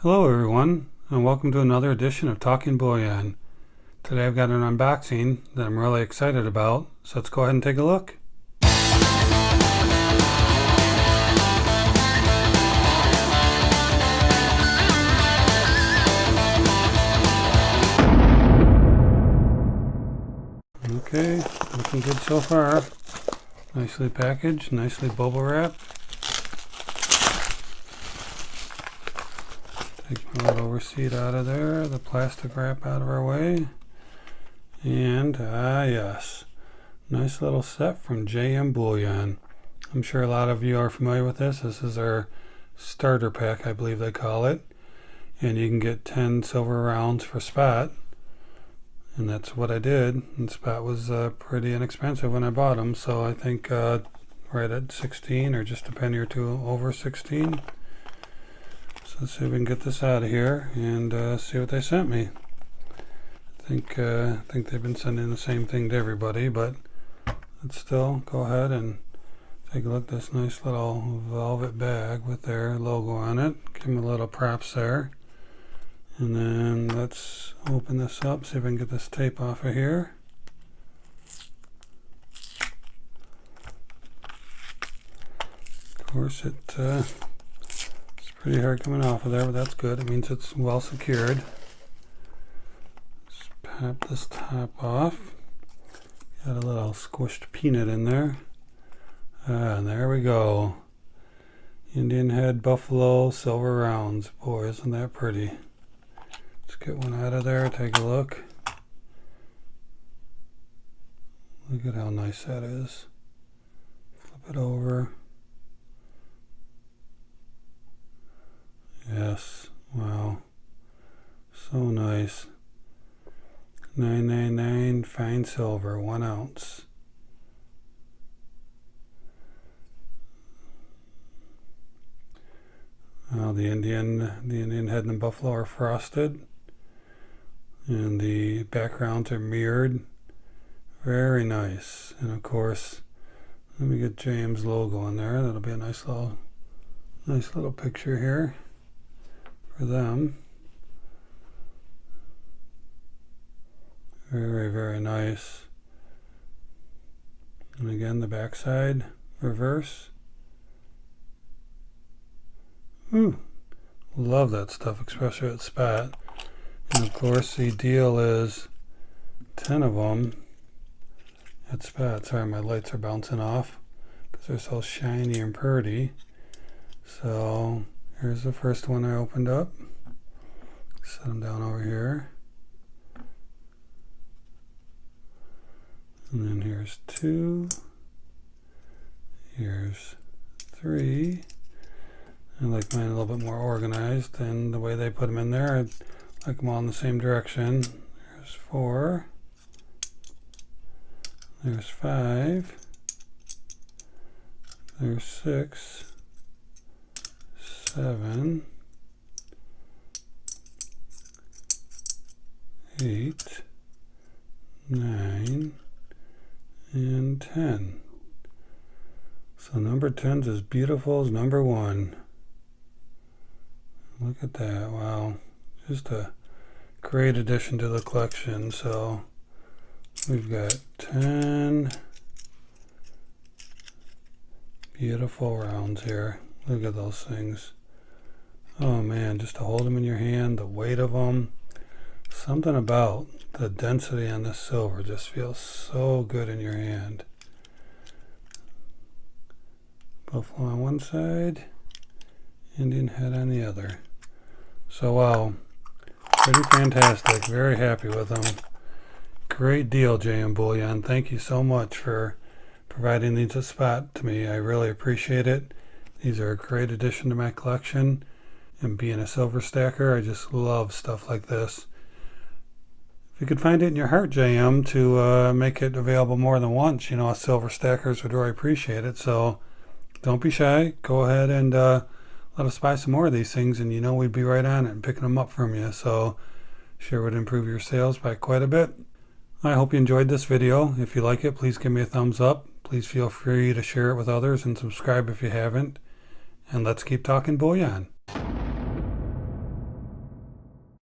Hello everyone, and welcome to another edition of Talking Bullion. Today I've got an unboxing that I'm really excited about, so let's go ahead and take a look. Okay, looking good so far. Nicely packaged, nicely bubble wrapped. Take my little receipt out of there, the plastic wrap out of our way. And, yes, nice little set from JMBullion. I'm sure a lot of you are familiar with this. This is our starter pack, I believe they call it. And you can get 10 silver rounds for spot. And that's what I did. And spot was pretty inexpensive when I bought them. So I think right at 16 or just a penny or two over 16. So let's see if we can get this out of here and see what they sent me. I think they've been sending the same thing to everybody, but let's still go ahead and take a look at this nice little velvet bag with their logo on it. Give them a little props there. And then let's open this up, see if I can get this tape off of here. Of course, it's pretty hard coming off of there, but that's good. It means it's well secured. Let's pop this top off. Got a little squished peanut in there. And there we go. Indian head buffalo silver rounds. Boy, isn't that pretty. Let's get one out of there, take a look. Look at how nice that is. Flip it over. Yes, wow, so nice. 999 fine silver, 1 ounce. The Indian head and buffalo are frosted, and the backgrounds are mirrored. Very nice. And of course, let me get James' logo in there. That'll be a nice little picture here for them. Very, very nice. And again, the backside, reverse. Ooh, love that stuff, especially at spot. And of course, the deal is 10 of them at spot. Sorry, my lights are bouncing off because they're so shiny and pretty. So here's the first one I opened up. Set them down over here. And then here's 2. Here's 3. I like mine a little bit more organized, and the way they put them in there, I like them all in the same direction. There's 4. There's 5. There's 6. 7. 8. 9. And 10. So number 10's as beautiful as number 1. Look at that, wow. Just a great addition to the collection. So we've got 10 beautiful rounds here. Look at those things. Oh man, just to hold them in your hand, the weight of them. Something about the density on this silver just feels so good in your hand. Buffalo on one side, Indian head on the other. So wow, pretty fantastic. Very happy with them. Great deal, JMBullion. Thank you so much for providing these at spot to me. I really appreciate it. These are a great addition to my collection. And being a silver stacker, I just love stuff like this. If you could find it in your heart, JM, to make it available more than once, you know, us silver stackers would really appreciate it. So don't be shy. Go ahead and let us buy some more of these things, and you know we'd be right on it and picking them up from you. So sure would improve your sales by quite a bit. I hope you enjoyed this video. If you like it, please give me a thumbs up. Please feel free to share it with others and subscribe if you haven't. And let's keep talking bullion.